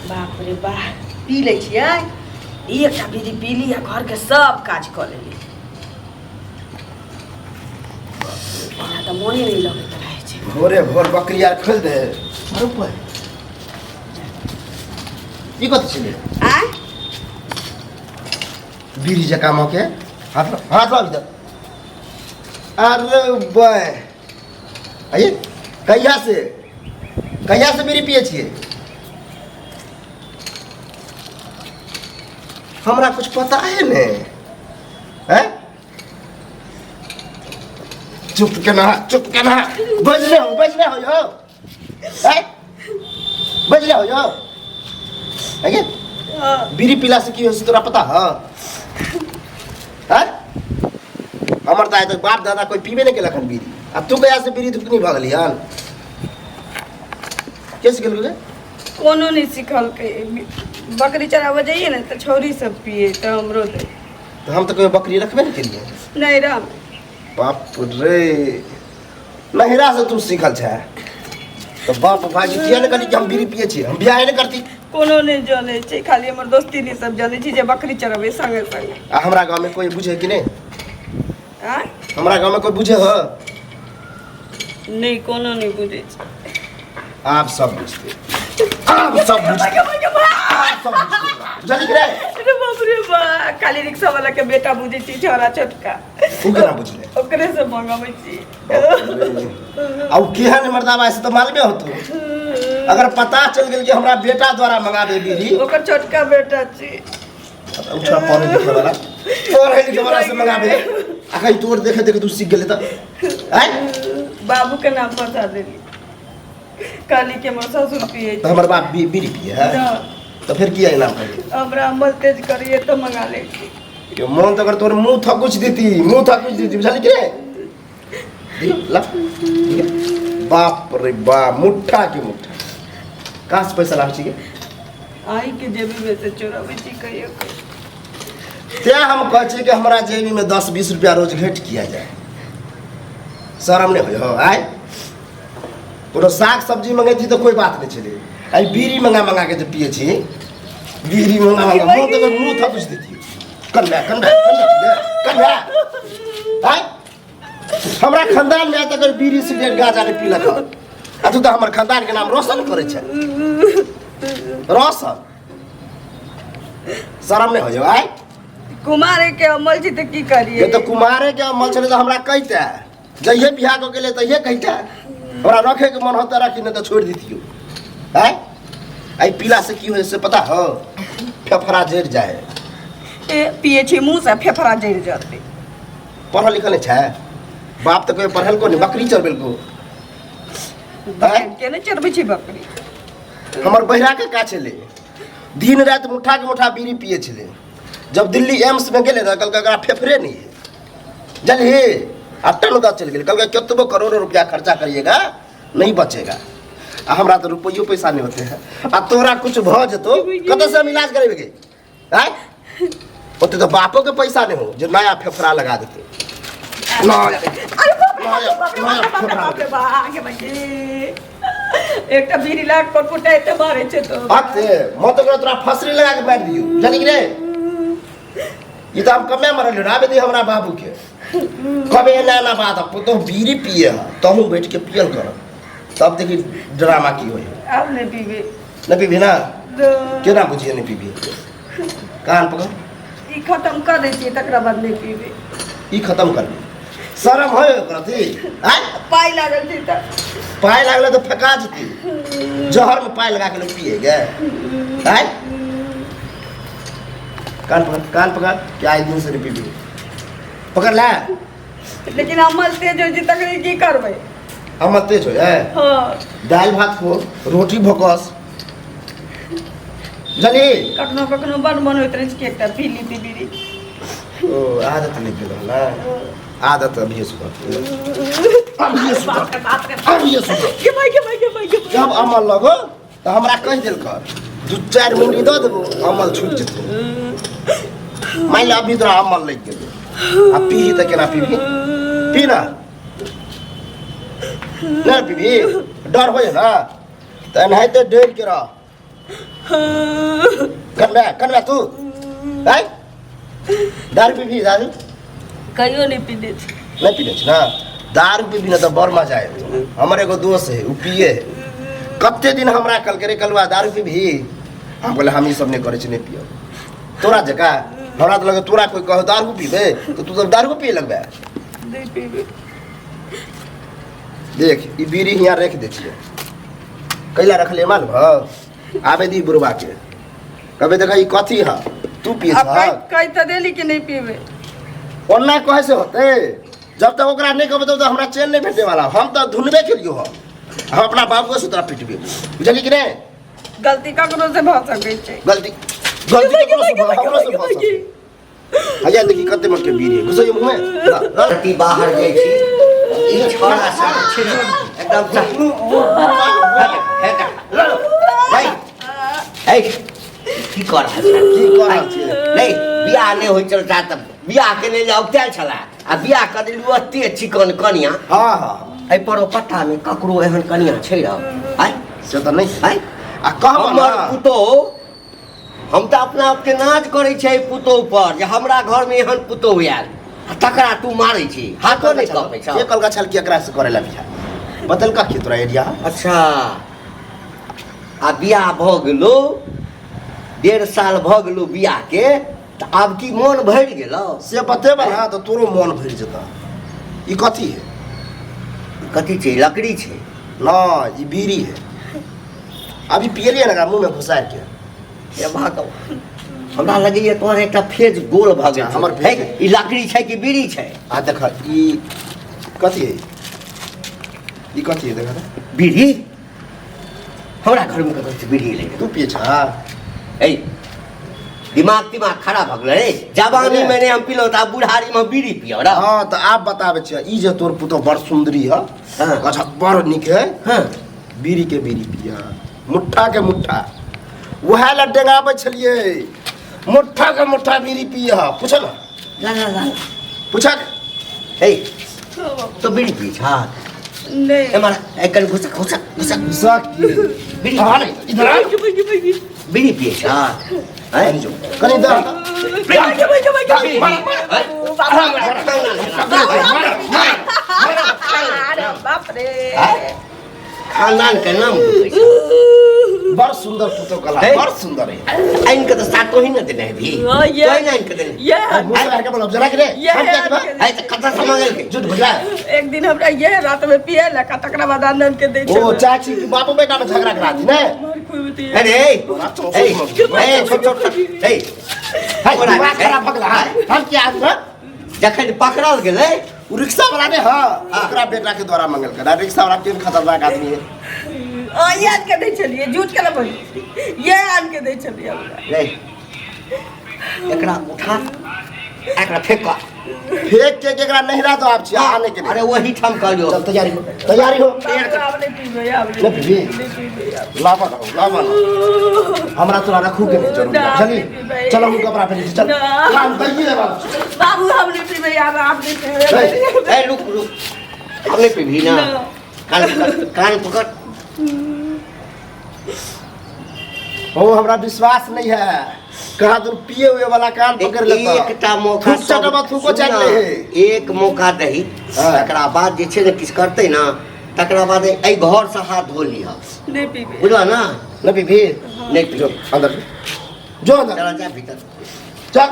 बाप रे बाप पी ले छियै एकटा बीड़ी पीली आ घर के सब काज कर लेली तो मोने नहीं लगत रहे छै भोरे भोर बकरी आर खोल दे मारू पर ई कत छले आ बीड़ी जका मके हाथ ला इधर अरे बय आइए कहिया से बीड़ी पिए छिए हमरा कुछ पता है ने हैं चुप केना बजले हो यो हैं बजले हो यो आगे बीड़ी पीला से की हो तोरा पता है हैं हमर दाय तो बाप दादा कोई पीबे नहीं केलखन बीड़ी आ तू गया से बीड़ी दुकनी भ गेली हन के सिखल गे कोनो नहीं सिखल के बकरी चरावे जाइए ना तो छोरी सब पिए तो हमरो दे तो हम तो कोई बकरी रखबे नहीं केलिए नहीं राम बाप रे नहिरा से तू सीखल छै तो बाप भाजी किया ने करी कि हम बीड़ी पिए छी हम बियाह नहीं करती कोनो नहीं जाने छै खाली हमर दोस्ती नहीं सब जाने छी जे बकरी चरावे संगे संगे आ हमरा गांव में कोई बुझे कि नहीं हां हमरा गांव में कोई बुझे हो नहीं कोनो नहीं बुझे छै आप सब बुझते आप सब बुझते जल्दी करे अरे बाप रे बा खाली रिक्शा वाला के बेटा बुझे छी छोरा छोटका उकरा बुझले ओकरे से मंगावे छी आ केहन मर्दाबा से तो मालूम होतो अगर पता चल गेल कि हमरा बेटा द्वारा मंगाबे बीड़ी ओकर छोटका बेटा छी उठा पढ़े लिखे वाला से मंगाबे अखन तोर देखे तू सीख गेले त आय बाबू के नाम बता देली काली के मोर ससुर पिए तो हमर बाप बीड़ी पिए है तो फिर किया इनाम करे हमरा अमल तेज करिए तो मंगा ले यो मन तो अगर तोर मुंह थकुच देती बुझली के दी ला बाप रे बाप मुट्ठा के मुट्ठा कहाँ से पैसा लाग छी के आई के जेबी में से चोरावे छी कहियो ते हम कह छी कि हमरा जेबी में 10-20 रुपया रोज घेट किया जाए शर्म नहीं हो आय कोनो साग सब्जी मंगे थी तो कोई बात नहीं चले आई बीड़ी मंगा के जो पिए छी बीड़ी मंगा मुंह तो मुंह था कुछ देती कन्या आय हमरा खानदान में तक बीड़ी सिगरेट गांजा नहीं पीलक आ तू तो हमर खानदान के नाम रोशन करे छै रोशन शर्म नहीं हो जाए आय कुमारे के अमल छी त की करिए ये तो कुमारे के अमल छले तो हमरा कहते जइए बियाह को गेले तइए कहते हमरा रखे के मन होता रखी नहीं तो छोड़ दीतियो हैं आई पीला से की हो से पता हो फेफड़ा जड़ जाए ए पिए छी मुंह से फेफड़ा जड़ जाते पढ़ल लिखल नहीं छै बाप तो कोई पढ़ल को नहीं बकरी चरबेल को के ने चरबे छी बकरी हमर बहिरा के का छले दिन रात मुठा के मुठा बीड़ी पिए छले जब दिल्ली एम्स में गेले न कल का फेफड़े नहीं है जल्दी अट्टन का चल गए कल कितबो करोड़ों रुपया खर्चा करिएगा नहीं बचेगा हमरा तो रुपयो पैसा नहीं होते हैं आ तोरा कुछ भ जतो कत से हम इलाज करेबे आय ओते तो बापो के पैसा नहीं हो जो नया फेफड़ा लगा देते एकटा बीड़ी लाग पर कुटाइते मारे छे तो अते मत कर तोरा फसरी लगा के मार दियो जानी रे ये तो हम कमे मरल राबे दी हमरा बाबू के कबे ना बात तो बीड़ी पिए तो हम बैठ के पियल कर तब देखी ड्रामा की होई अब नहीं पीबे न पीबी ना केना बुझिए नहीं पीबी कान पकड़ ई खत्म कर दे छी तकरा बाद नहीं पीबे ई खत्म कर शर्म होय करती आय पाई लागल छी त पाय लागले तो फेका जती जहर में पाय लगा के लोग पिए गे आय कान पकड़ क्या एक दिन से नहीं पीबी पकड़ ला लेकिन अमल तेज हो जी तकरी की करबे अमल तेज हो है हां दाल भात खो रोटी भोकस जली कखनो बन होइत रहे छै एकटा पीली बीड़ी ओ आदत नहीं गेल ना आदत अभी सुधर जब अमल लगो तो हमरा कह दिल कर 2-4 मुंडी दे देबो अमल छूट जतो मान ले अभी तोरा अमल लग गेल आ पी त केना पीबी पी ना ना पीबी डर हो ना तो एनाहिते डर के रह कनबे तू है दारू पीबी दारू कहियो नहीं पीने छी नहीं पीने छी ना दारू पीबी ना तो बड़ मजा आए हमर एगो दोस्त है उ पिए कते दिन हमरा कल करे कलवा दारू पीबी हम बोले हम ई सब नहीं करे छी नहीं पियो तोरा जका हमरा तो लगे तोरा कोई कहो दारू पीबे तो तू तो दारू पिए लगबे नहीं पीबे देख ई बीड़ी यहाँ रख दे छिए कैला रखले मालूम आबे दी बुरबा के कबे देखा ई कथी है तू पिए अब कई तो देली कि नहीं पीबे ओन्ना कहे से होते जब तक ओकरा नहीं कहबे तब तक हमरा चैन नहीं भेटे वाला हम तो धुनबे केलियो हो हम अपना बाप को सुतरा पिटबे बुझली कि नहीं गलती ककरो से भ सकै छै गलती ककरो से हमरो से भ सकै आजा देखी कते मन के बीड़ी घुसै मुंह में धरती बाहर जाइ छी ई छोरा सब छै एकदम भाई ए की कर रहल छी नहीं बियाह नहीं होई चल जा तब बियाह के लेल औतल छला आ बियाह कर दिलु अते चिकन कनिया हां हां ए पर पट्टा में ककरो एहन कनिया छै रह आइ से तो नहीं आइ आ कहब हमर पुतो हम तो अपना आप के नाच करे छै पुतो पर जे हमरा घर में एहन पुतो आयल तकरा तू मारै छी हाथो नहीं कपै छ ये कल का छल की एकरा से करेला बिया बदल का की तोरा एरिया अच्छा आ बियाह भ गेलो 1.5 साल भ गेलो बियाह के त आब की मन भरि गेलो से बतेबा ना तो तोरो मन भर जेता ई कथी है कथी छै लकड़ी छै ना ई बीड़ी है अभी पियलिए ना मुंह में घुसा के ये भागो हमरा लगैए तोहर एकटा फेज गोल भ गेल हमर है ई लकड़ी छै कि बीड़ी छै आ देख ई कथी है ई कथी है देख बीड़ी हमरा घर में कतौ से बीड़ी ले तू पिए छा ए दिमाग खराब भ गेलै जवानी में ने हम पिलो त बुढ़ारी में बीड़ी पियो रा हां तो आप बताबे छ ई जे तोर पुतो बड़ सुंदरी है हां अच्छा बड़ निक है हां बीड़ी के बीड़ी पिया मुट्ठा के मुट्ठा वह ल डेंगाबे छलिए मुट्ठा के मुट्ठा बीड़ी पिया पूछ ना ला पूछा ए तो बीड़ी पी छा नहीं हमारा एकन घुसा की बीड़ी आ नहीं इधर आ बीड़ी पिए छा हैं जो कनी दे अरे बाप रे खानदान के नाम बड़ सुंदर पुतो कला है? बड़ सुंदर है आइन के तो सातो ही न देने भी हाँ, ये- कोई नहीं के देने ये मुझे के बोल जरा के रे ये हम क्या बा है तो कथा समझ के झूठ बोला एक दिन हमरा ये रात में पिए लका तकरा बाद आनन के दे छै ओ चाची की बापो बेटा में झगड़ा करा दी ने मार खुबती अरे ए छोट ए हाय दिमाग खराब भगला हम क्या आज जखन पकड़ल गेलै उ रिक्शा वाला ने हां ओकरा बेटा के द्वारा मंगल करा रिक्शा वाला तीन खतरनाक आदमी है आ ये आन के दे चलिए झूठ के बोल ये आन के दे चलिए हमरा रे एकरा उठा एकरा फेंक फेंक के एकरा नहिरा तो आप छी आने के अरे वही ठाम कहलियो चल तैयारी हो आप नहीं पीबे आप नहीं पीबे? नहीं पीबे आप लावा हमरा तोरा रखू के नहीं जरूर चली चलो हम कपड़ा पहन चल काम दइए बाबू बाबू हम नहीं पीबे यार आप नहीं पीबे ए रुक हमने पे भी ना कान पकड़ ओ हमरा विश्वास नहीं है कहा तुम पिए हुए वाला कान पकड़ लेता एकटा मौका थूक चटबा थूको चल रहे एक मौका दही हाँ। तकरा बाद जे छै ने किछ करतै ना तकरा बाद ए घर से हाथ धो लिह नहीं पीबे बुझला ना न पीबी नहीं जो पी अंदर जो अंदर चला जा भीतर चल